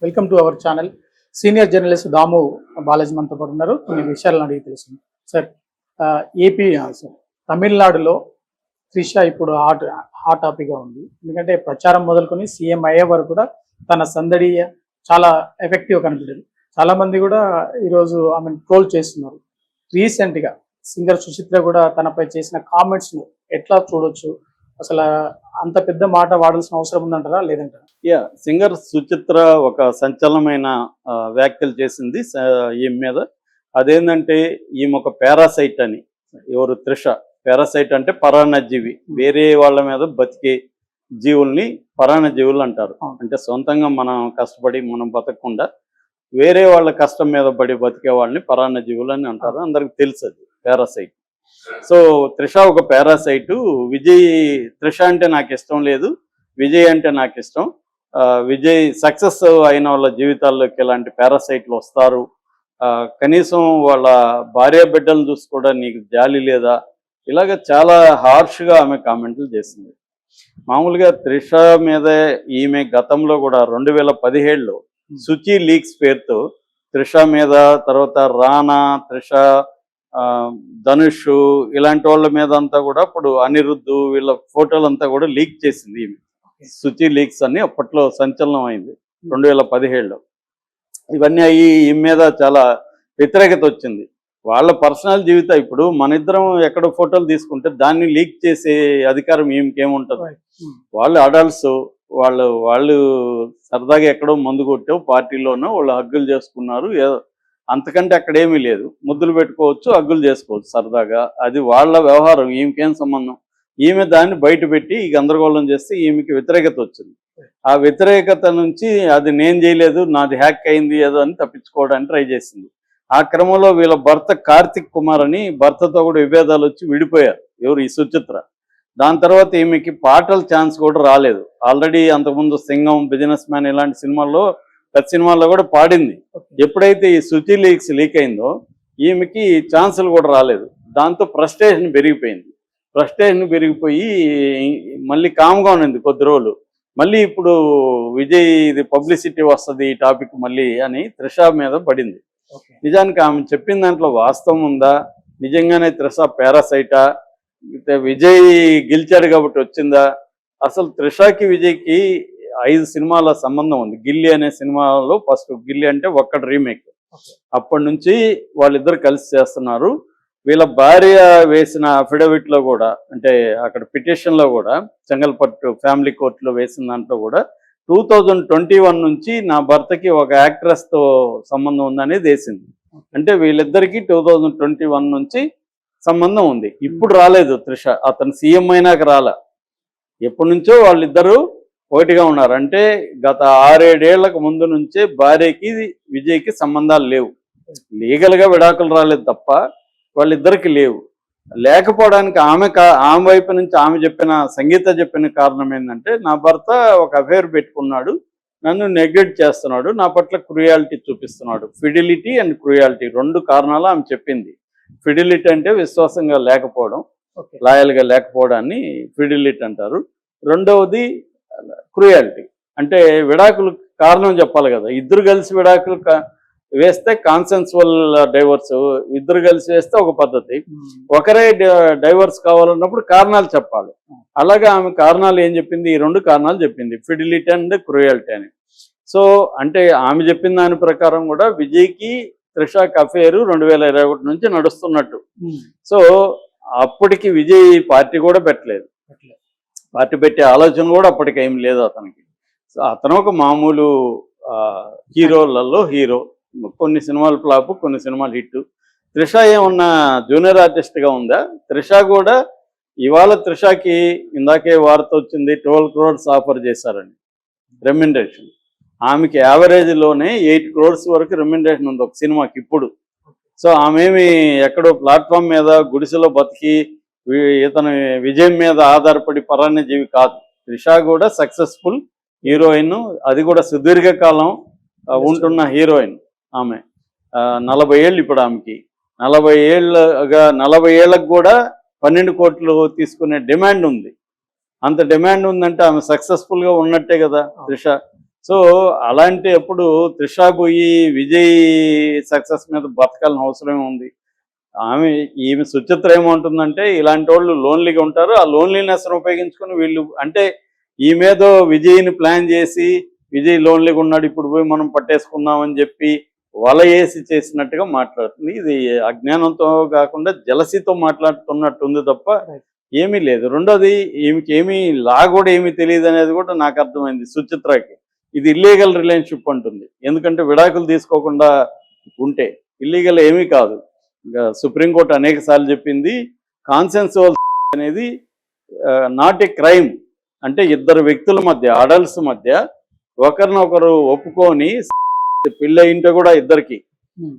Welcome to our channel. Senior journalist Damu Balaji మనతో పాటు ఉన్నారు. కొన్ని విషయాలను అడిగి తెలుస్తుంది సార్. ఏపీ సార్, తమిళనాడులో త్రిష ఇప్పుడు హాట్ టాపిక్గా ఉంది. ఎందుకంటే ప్రచారం మొదలుకొని సీఎం అయ్యే వరకు కూడా తన సందడి చాలా ఎఫెక్టివ్గా కనిపించింది. చాలా మంది కూడా ఈరోజు ఆమెను ట్రోల్ చేస్తున్నారు. రీసెంట్గా సింగర్ సుచిత్ర కూడా తనపై చేసిన కామెంట్స్ను ఎట్లా చూడొచ్చు? అసలు అంత పెద్ద మాట వాడాల్సిన అవసరం ఉందంటారా లేదంటారా? సింగర్ సుచిత్ర ఒక సంచలనమైన వ్యాఖ్యలు చేసింది ఈమె మీద. అదేంటంటే ఈమె ఒక పారాసైట్ అని. ఎవరు? త్రిష. పారాసైట్ అంటే పరాన్నజీవి, వేరే వాళ్ళ మీద బతికే జీవుల్ని పరాన్నజీవులు అంటారు. అంటే సొంతంగా మనం కష్టపడి మనం బతకకుండా వేరే వాళ్ళ కష్టం మీద పడి బతికే వాళ్ళని పరాన్నజీవులు అని అంటారు. అందరికి తెలుసు అది పారాసైట్. సో త్రిష ఒక పారాసైటు. విజయ్, త్రిష అంటే నాకు ఇష్టం లేదు, విజయ్ అంటే నాకు ఇష్టం. విజయ్ సక్సెస్ అయిన వాళ్ళ జీవితాల్లోకి ఇలాంటి పారాసైట్లు వస్తారు. కనీసం వాళ్ళ భార్య బిడ్డలను చూసి కూడా నీకు జాలి లేదా? ఇలాగ చాలా హార్ష్గా ఆమె కామెంట్లు చేసింది. మామూలుగా త్రిష మీద ఈమె గతంలో కూడా 2017లో సుచి లీక్స్ పేరుతో త్రిష మీద, తర్వాత రానా, త్రిష, ధనుష్ ఇలాంటి వాళ్ళ మీద అంతా కూడా ఇప్పుడు అనిరుద్ధు వీళ్ళ ఫోటోలు అంతా కూడా లీక్ చేసింది ఈమె. సుచి లీక్స్ అని అప్పట్లో సంచలనం అయింది 2017లో. ఇవన్నీ అయ్యి ఈమె మీద చాలా వ్యతిరేకత వచ్చింది. వాళ్ళ పర్సనల్ జీవితం. ఇప్పుడు మన ఇద్దరం ఎక్కడో ఫోటోలు తీసుకుంటే దాన్ని లీక్ చేసే అధికారం ఈమెకేముంటుంది? వాళ్ళు అడల్ట్స్, వాళ్ళు సరదాగా ఎక్కడో మందు కొట్టావు పార్టీలోనో వాళ్ళు హగ్గులు చేసుకున్నారు, అంతకంటే అక్కడేమీ లేదు. ముద్దులు పెట్టుకోవచ్చు, హగ్గులు చేసుకోవచ్చు సరదాగా. అది వాళ్ళ వ్యవహారం, ఈమెకేం సంబంధం? ఈమె దాన్ని బయట పెట్టి గందరగోళం చేస్తే ఈమెకి వ్యతిరేకత వచ్చింది. ఆ వ్యతిరేకత నుంచి అది నేను చేయలేదు, నాది హ్యాక్ అయింది ఏదో అని తప్పించుకోవడానికి ట్రై చేసింది. ఆ క్రమంలో వీళ్ళ భర్త కార్తిక్ కుమార్ అని, భర్తతో కూడా విభేదాలు వచ్చి విడిపోయారు. ఎవరు? ఈ సుచిత్ర. దాని తర్వాత ఈమెకి పాటల ఛాన్స్ కూడా రాలేదు. ఆల్రెడీ అంతకుముందు సింగం, బిజినెస్ మ్యాన్ ఇలాంటి సినిమాల్లో, ప్రతి సినిమాల్లో కూడా పాడింది. ఎప్పుడైతే ఈ సుచి లీక్స్ లీక్ అయిందో ఈమెకి ఛాన్సులు కూడా రాలేదు. దాంతో ఫ్రస్ట్రేషన్ పెరిగిపోయింది. ఫ్రస్ట్రేషన్ పెరిగిపోయి మళ్ళీ కామ్గా ఉన్నది కొద్ది రోజులు. మళ్ళీ ఇప్పుడు విజయ్ ఇది పబ్లిసిటీ వస్తుంది ఈ టాపిక్ మళ్ళీ అని త్రిష మీద పడింది. నిజానికి ఆమె చెప్పిన దాంట్లో వాస్తవం ఉందా? నిజంగానే త్రిష పారాసైటా? విజయ్ గెలిచాడు కాబట్టి వచ్చిందా? అసలు త్రిషకి విజయ్కి 5 సినిమాల సంబంధం ఉంది. గిల్లీ అనే సినిమాలో ఫస్ట్, గిల్లీ అంటే ఒక్కటి రీమేక్, అప్పటి నుంచి వాళ్ళిద్దరు కలిసి చేస్తున్నారు. వీళ్ళ భార్య వేసిన అఫిడవిట్లో కూడా, అంటే అక్కడ పిటిషన్లో కూడా, చెంగల్పట్టు ఫ్యామిలీ కోర్టులో వేసిన దాంట్లో కూడా 2021 నుంచి నా భర్తకి ఒక యాక్ట్రెస్తో సంబంధం ఉందనేది వేసింది. అంటే వీళ్ళిద్దరికీ 2021 నుంచి సంబంధం ఉంది. ఇప్పుడు రాలేదు త్రిష, అతను సీఎం అయినాక రాలే. ఎప్పటి నుంచో వాళ్ళిద్దరూ ఒకటిగా ఉన్నారు. అంటే గత 6-7 ఏళ్లకు ముందు నుంచే భార్యకి విజయ్కి సంబంధాలు లేవు. లీగల్గా విడాకులు రాలేదు తప్ప వాళ్ళిద్దరికి లేవు. లేకపోవడానికి ఆమె వైపు నుంచి ఆమె సంగీత చెప్పిన కారణం ఏంటంటే, నా భర్త ఒక అఫేర్ పెట్టుకున్నాడు, నన్ను నెగ్లెక్ట్ చేస్తున్నాడు, నా పట్ల క్రూయాలిటీ చూపిస్తున్నాడు. ఫిడిలిటీ అండ్ క్రూయాలిటీ 2 కారణాలు ఆమె చెప్పింది. ఫిడిలిటీ అంటే విశ్వాసంగా లేకపోవడం, లాయల్గా లేకపోవడాన్ని ఫిడిలిటీ అంటారు. రెండవది క్రూయాలిటీ అంటే విడాకులు కారణం చెప్పాలి కదా. ఇద్దరు కలిసి విడాకులు వేస్తే కాన్సెన్సువల్ డైవర్స్, ఇద్దరు కలిసి వేస్తే ఒక పద్ధతి. ఒకరే డైవర్స్ కావాలన్నప్పుడు కారణాలు చెప్పాలి. అలాగే ఆమె కారణాలు ఏం చెప్పింది? ఈ 2 కారణాలు చెప్పింది, ఫిడిలిటీ అండ్ క్రూయాలిటీ అని. సో అంటే ఆమె చెప్పిన దాని ప్రకారం కూడా విజయ్కి త్రిషకి అఫేరు 2021 నుంచి నడుస్తున్నట్టు. సో అప్పటికి విజయ్ పార్టీ కూడా పెట్టలేదు. పార్టీ పెట్టే ఆలోచన కూడా అప్పటికి ఏం లేదు అతనికి. సో అతను ఒక మామూలు హీరోలలో హీరో. కొన్ని సినిమాలు ఫ్లాప్, కొన్ని సినిమాలు హిట్. త్రిష ఏమన్నా జూనియర్ ఆర్టిస్ట్గా ఉందా? త్రిష కూడా ఇవాళ త్రిషకి ఇందాకే వార్త వచ్చింది, 12 crores ఆఫర్ చేశారని రెమ్యునరేషన్. ఆమెకి యావరేజ్లోనే 8 crores వరకు రెమ్యునరేషన్ ఉంది ఒక సినిమాకి ఇప్పుడు. సో ఆమెమి ఎక్కడో ప్లాట్ఫామ్ మీద గుడిసెలో బతికి ఇతను విజయం మీద ఆధారపడి పరాన్నజీవి కాదు. త్రిష కూడా సక్సెస్ఫుల్ హీరోయిన్, అది కూడా సుదీర్ఘకాలం ఉంటున్న హీరోయిన్. ఆమె 40 ఏళ్ళు ఇప్పుడు ఆమెకి. 40 ఏళ్ళకు కూడా 12 కోట్లు తీసుకునే డిమాండ్ ఉంది. అంత డిమాండ్ ఉందంటే ఆమె సక్సెస్ఫుల్గా ఉన్నట్టే కదా త్రిష. సో అలాంటి అప్పుడు త్రిష పోయి విజయ్ సక్సెస్ మీద బతకాలని అవసరం ఉంది. ఈమె సుచిత్ర ఏమంటుందంటే ఇలాంటి వాళ్ళు లోన్లీగా ఉంటారు, ఆ లోన్లీనెస్ ఉపయోగించుకుని వీళ్ళు అంటే ఈమెదో విజయ్ని ప్లాన్ చేసి విజయ్ లోన్లీగా ఉన్నాడు ఇప్పుడు పోయి మనం పట్టేసుకుందామని చెప్పి వల వేసి చేసినట్టుగా మాట్లాడుతుంది. ఇది అజ్ఞానంతో కాకుండా జలసితో మాట్లాడుతున్నట్టుంది తప్ప ఏమీ లేదు. రెండోది ఈమెకి ఏమీ లా కూడా ఏమీ తెలియదు అనేది కూడా నాకు అర్థమైంది సుచిత్రకి. ఇది ఇల్లీగల్ రిలేషన్షిప్ అంటుంది. ఎందుకంటే విడాకులు తీసుకోకుండా ఉంటే ఇల్లీగల్ ఏమీ కాదు. సుప్రీంకోర్టు అనేక సార్లు చెప్పింది కాన్సెన్సువల్ అనేది నాట్ ఏ క్రైమ్. అంటే ఇద్దరు వ్యక్తుల మధ్య అడల్ట్స్ మధ్య ఒకరినొకరు ఒప్పుకొని పెళ్ళయింటే కూడా ఇద్దరికి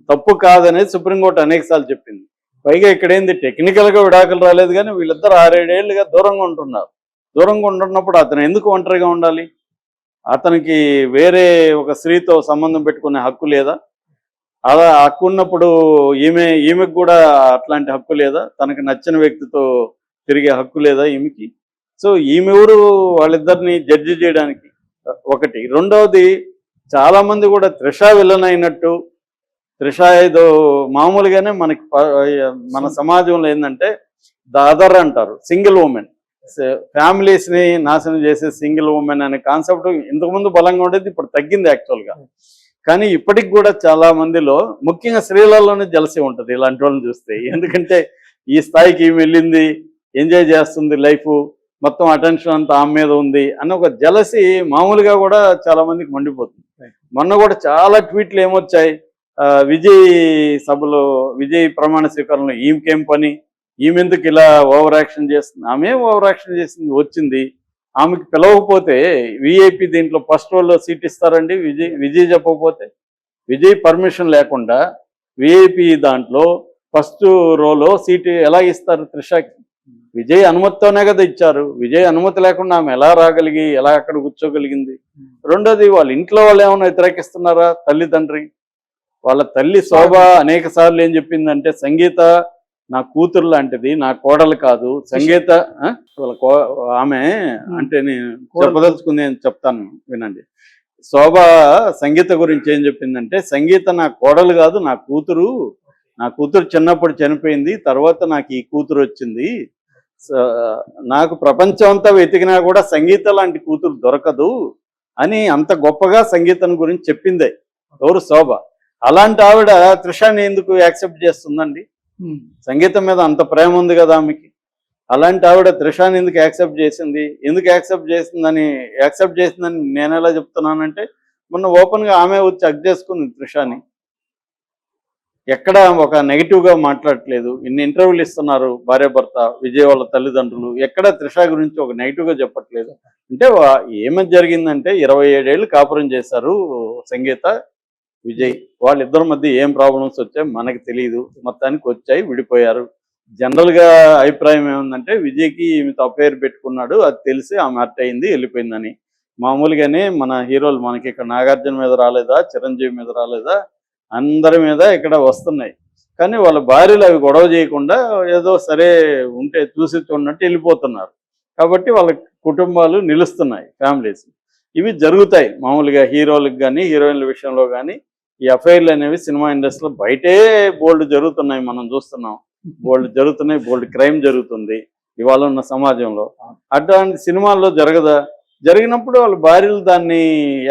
తప్పు కాదనేది సుప్రీంకోర్టు అనేక సార్లు చెప్పింది. పైగా ఇక్కడ ఏంది టెక్నికల్గా విడాకులు రాలేదు కానీ వీళ్ళిద్దరు 6-7 ఏళ్ళుగా దూరంగా ఉంటున్నారు. దూరంగా ఉంటున్నప్పుడు అతను ఎందుకు ఒంటరిగా ఉండాలి? అతనికి వేరే ఒక స్త్రీతో సంబంధం పెట్టుకునే హక్కు లేదా? అలా హక్కు ఉన్నప్పుడు ఈమెకు కూడా అట్లాంటి హక్కు లేదా? తనకు నచ్చిన వ్యక్తితో తిరిగే హక్కు లేదా ఈమెకి? సో ఈమె ఎవరు వాళ్ళిద్దరిని జడ్జి చేయడానికి? ఒకటి. రెండవది చాలా మంది కూడా త్రిష విలన్ అయినట్టు, త్రిష ఏదో మామూలుగానే మన సమాజంలో ఏంటంటే ద అదర్ అంటారు, సింగిల్ ఉమెన్, ఫ్యామిలీస్ని నాశనం చేసే సింగిల్ ఉమెన్ అనే కాన్సెప్ట్ ఇంతకుముందు బలంగా ఉండేది, ఇప్పుడు తగ్గింది యాక్చువల్గా. కానీ ఇప్పటికి కూడా చాలా మందిలో ముఖ్యంగా స్త్రీలలోనే జలసి ఉంటుంది ఇలాంటి వాళ్ళని చూస్తే. ఎందుకంటే ఈ స్థాయికి ఈమె వెళ్ళింది, ఎంజాయ్ చేస్తుంది లైఫ్, మొత్తం అటెన్షన్ అంతా ఆమె మీద ఉంది అన్న ఒక జలసి మామూలుగా కూడా చాలా మందికి మండిపోతుంది. మొన్న కూడా చాలా ట్వీట్లు ఏమొచ్చాయి, విజయ్ సభలో విజయ్ ప్రమాణ స్వీకారంలో ఈమెకేం పని, ఈమెందుకు ఇలా ఓవర్ యాక్షన్ చేస్తుంది? ఆమె ఓవర్ యాక్షన్ చేసింది, వచ్చింది. ఆమెకి పిలవకపోతే విఐపి దీంట్లో ఫస్ట్ రోల్లో సీట్ ఇస్తారండి విజయ్ చెప్పకపోతే? విజయ్ పర్మిషన్ లేకుండా విఐపి దాంట్లో ఫస్ట్ రోలో సీటు ఎలా ఇస్తారు త్రిషకి? విజయ్ అనుమతితోనే కదా ఇచ్చారు. విజయ్ అనుమతి లేకుండా ఆమె ఎలా రాగలిగి ఎలా అక్కడ కూర్చోగలిగింది? రెండోది వాళ్ళ ఇంట్లో వాళ్ళు ఏమైనా వ్యతిరేకిస్తున్నారా? తల్లిదండ్రి వాళ్ళ తల్లి శోభ అనేక సార్లు ఏం చెప్పిందంటే, సంగీత నా కూతురు లాంటిది, నా కోడలు కాదు. సంగీత ఆమె అంటే నేను చెప్పదలుచుకుంది నేను చెప్తాను వినండి. శోభ సంగీత గురించి ఏం చెప్పిందంటే, సంగీత నా కోడలు కాదు, నా కూతురు. నా కూతురు చిన్నప్పుడు చనిపోయింది, తర్వాత నాకు ఈ కూతురు వచ్చింది. నాకు ప్రపంచం అంతా వెతికినా కూడా సంగీత లాంటి కూతురు దొరకదు అని అంత గొప్పగా సంగీతం గురించి చెప్పిందే ఎవరు? శోభ. అలాంటి ఆవిడ త్రిషాని ఎందుకు యాక్సెప్ట్ చేస్తుందండి? సంగీతం మీద అంత ప్రేమ ఉంది కదా ఆమెకి. అలాంటి ఆవిడ త్రిషాని ఎందుకు యాక్సెప్ట్ చేసింది? ఎందుకు యాక్సెప్ట్ చేసిందని నేను ఎలా చెప్తున్నానంటే, మొన్న ఓపెన్గా ఆమె వచ్చి హగ్ చేసుకుంది త్రిషాని. ఎక్కడ ఒక నెగిటివ్గా మాట్లాడట్లేదు. ఇన్ని ఇంటర్వ్యూలు ఇస్తున్నారు భార్యాభర్త, విజయ్ వాళ్ళ తల్లిదండ్రులు, ఎక్కడ త్రిష గురించి ఒక నెగిటివ్గా చెప్పట్లేదు. అంటే ఏమేమి జరిగిందంటే 27 ఏళ్ళు కాపురం చేశారు సంగీత విజయ్. వాళ్ళిద్దరి మధ్య ఏం ప్రాబ్లమ్స్ వచ్చాయి మనకి తెలియదు, మొత్తానికి వచ్చాయి, విడిపోయారు. జనరల్గా అభిప్రాయం ఏముందంటే విజయ్కి ఈమెతో అఫైర్ పెట్టుకున్నాడు, అది తెలిసి ఆమె హర్ట్ అయింది, వెళ్ళిపోయిందని. మామూలుగానే మన హీరోలు మనకి ఇక్కడ నాగార్జున మీద రాలేదా, చిరంజీవి మీద రాలేదా, అందరి మీద ఇక్కడ వస్తున్నాయి. కానీ వాళ్ళ భార్యలు అవి గొడవ చేయకుండా ఏదో సరే ఉంటే చూసి చూడనట్టు వెళ్ళిపోతున్నారు. కాబట్టి వాళ్ళ కుటుంబాలు నిలుస్తున్నాయి, ఫ్యామిలీస్. ఇవి జరుగుతాయి మామూలుగా హీరోలకు కానీ హీరోయిన్ల విషయంలో కానీ. ఈ అఫైర్లు అనేవి సినిమా ఇండస్ట్రీలో బయటే బోల్డ్ జరుగుతున్నాయి, మనం చూస్తున్నాం. బోల్డ్ జరుగుతున్నాయి, బోల్డ్ క్రైమ్ జరుగుతుంది ఇవాళ ఉన్న సమాజంలో. అట్లాంటి సినిమాల్లో జరగదా? జరిగినప్పుడు వాళ్ళ భార్యలు దాన్ని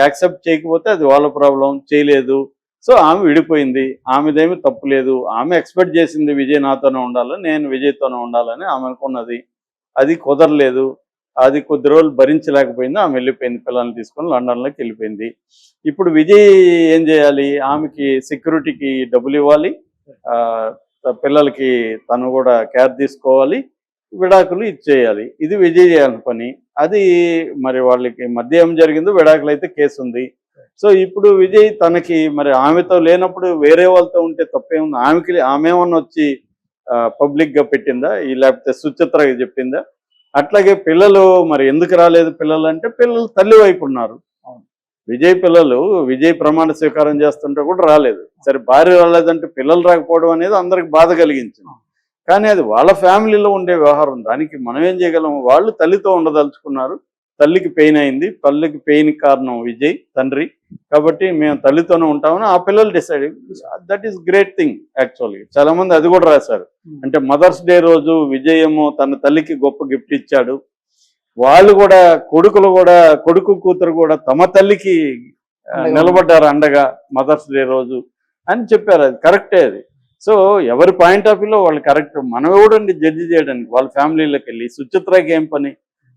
యాక్సెప్ట్ చేయకపోతే అది వాళ్ళ ప్రాబ్లం, చేయలేదు. సో ఆమె విడిపోయింది, ఆమెదేమీ తప్పు లేదు. ఆమె ఎక్స్పెక్ట్ చేసింది విజయ్ నాతోనే ఉండాలని, నేను విజయ్తోనే ఉండాలని ఆమె అనుకున్నది. అది కుదరలేదు, అది కొద్ది రోజులు భరించలేకపోయింది, ఆమె వెళ్ళిపోయింది, పిల్లల్ని తీసుకొని లండన్లోకి వెళ్ళిపోయింది. ఇప్పుడు విజయ్ ఏం చేయాలి? ఆమెకి సెక్యూరిటీకి డబ్బులు ఇవ్వాలి, పిల్లలకి తను కూడా కేర్ తీసుకోవాలి, విడాకులు ఇచ్చేయాలి. ఇది విజయ్ చేయాలని పని. అది మరి వాళ్ళకి మధ్య ఏం జరిగిందో విడాకులు అయితే కేసు ఉంది. సో ఇప్పుడు విజయ్ తనకి మరి ఆమెతో లేనప్పుడు వేరే వాళ్ళతో ఉంటే తప్పేముంది? ఆమె ఏమన్నా వచ్చి పబ్లిక్గా పెట్టిందా, లేకపోతే సుచిత్రగా చెప్పిందా? అట్లాగే పిల్లలు మరి ఎందుకు రాలేదు పిల్లలు అంటే, పిల్లలు తల్లి వైపు ఉన్నారు. విజయ్ పిల్లలు విజయ్ ప్రమాణ స్వీకారం చేస్తుంటే కూడా రాలేదు. సరే భార్య రాలేదంటే పిల్లలు రాకపోవడం అనేది అందరికి బాధ కలిగించింది. కానీ అది వాళ్ళ ఫ్యామిలీలో ఉండే వ్యవహారం, దానికి మనం ఏం చేయగలం? వాళ్ళు తల్లితో ఉండదలుచుకున్నారు, తల్లికి పెయిన్ అయింది, తల్లికి పెయిన్ కారణం విజయ్ తండ్రి, కాబట్టి మేము తల్లితోనే ఉంటామని ఆ పిల్లలు decide. That is great thing actually. చాలా మంది అది కూడా రాశారు. అంటే మదర్స్ డే రోజు విజయ్ ఏమో తన తల్లికి గొప్ప గిఫ్ట్ ఇచ్చాడు, వాళ్ళు కూడా కొడుకులు కూడా, కొడుకు కూతురు కూడా తమ తల్లికి నిలబడ్డారు అండగా మదర్స్ డే రోజు అని చెప్పారు. అది కరెక్టే అది. సో ఎవరి పాయింట్ ఆఫ్ వ్యూలో వాళ్ళు కరెక్ట్. మనం ఎవడండి జడ్జి చేయడానికి వాళ్ళ ఫ్యామిలీలోకి వెళ్ళి. సుచిత్రకి ఏం పని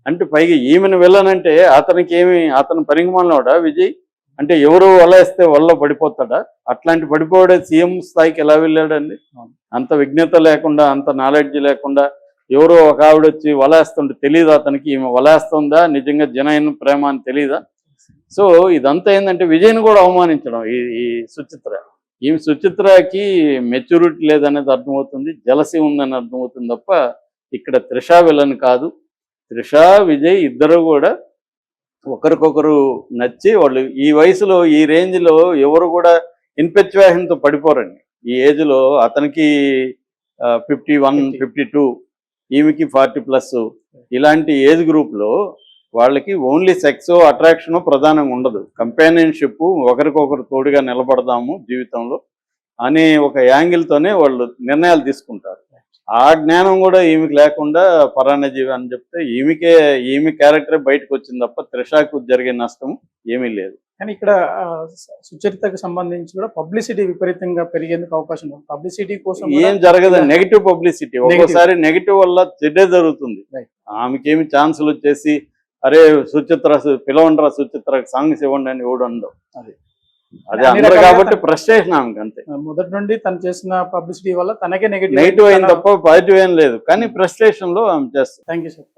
అంటే, పైగా ఈమెను వెళ్ళానంటే అతనికి ఏమి, అతను పనికిమాలినోడా విజయ్? అంటే ఎవరు వల వేస్తే వల్ల పడిపోతాడా? అట్లాంటి పడిపోవడే సీఎం స్థాయికి ఎలా వెళ్ళాడండి? అంత విజ్ఞత లేకుండా, అంత నాలెడ్జ్ లేకుండా ఎవరో ఒక ఆవిడ వచ్చి వల వేస్తుంటే తెలియదు అతనికి ఈమె వల వేస్తుందా, నిజంగా జనైన ప్రేమ అని తెలియదా? సో ఇదంతా ఏంటంటే విజయ్ని కూడా అవమానించడం. ఈ సుచిత్ర, ఈమె సుచిత్రకి మెచ్యూరిటీ లేదనేది అర్థమవుతుంది, జలసి ఉందని అర్థమవుతుంది తప్ప ఇక్కడ త్రిష విలన్ కాదు. త్రిష విజయ్ ఇద్దరు కూడా ఒకరికొకరు నచ్చి, వాళ్ళు ఈ వయసులో ఈ రేంజ్లో ఎవరు కూడా ఇన్పెచ్యువేషన్తో పడిపోరండి. ఈ ఏజ్లో అతనికి 51, 52, ఈమెకి 40+. ఇలాంటి ఏజ్ గ్రూప్లో వాళ్ళకి ఓన్లీ సెక్స్ అట్రాక్షన్ ప్రధానంగా ఉండదు, కంపానియన్షిప్, ఒకరికొకరు తోడుగా నిలబడదాము జీవితంలో అనే ఒక యాంగిల్తోనే వాళ్ళు నిర్ణయాలు తీసుకుంటారు. ఆ జ్ఞానం కూడా ఈమెకి లేకుండా పరాన్నజీవి అని చెప్తే ఈమె క్యారెక్టర్ బయటకు వచ్చింది తప్ప త్రిషకు జరిగే నష్టం ఏమీ లేదు. కానీ ఇక్కడ సుచరితకు సంబంధించి కూడా పబ్లిసిటీ విపరీతంగా పెరిగేందుకు అవకాశం ఉంది. పబ్లిసిటీ కోసం ఏం జరగదు, నెగిటివ్ పబ్లిసిటీ. ఒక్కోసారి నెగిటివ్ వల్ల చెడ్డే జరుగుతుంది. ఆమెకేమి ఛాన్సులు వచ్చేసి అరే సుచిత్ర పిలవండ్రా, సుచిత్రకి సాంగ్స్ ఇవ్వండి అని ఎవడు ఉండవు. అదే అందరూ కాబట్టి ఫ్రస్ట్రేషన్ ఆమెకి అంతే. మొదటి నుండి తను చేసిన పబ్లిసిటీ వల్ల తనకే నెగిటివ్ అయింది తప్ప పాజిటివ్ ఏం లేదు, కానీ ఫ్రస్ట్రేషన్ లో ఆమె చేస్తారు. Thank you sir.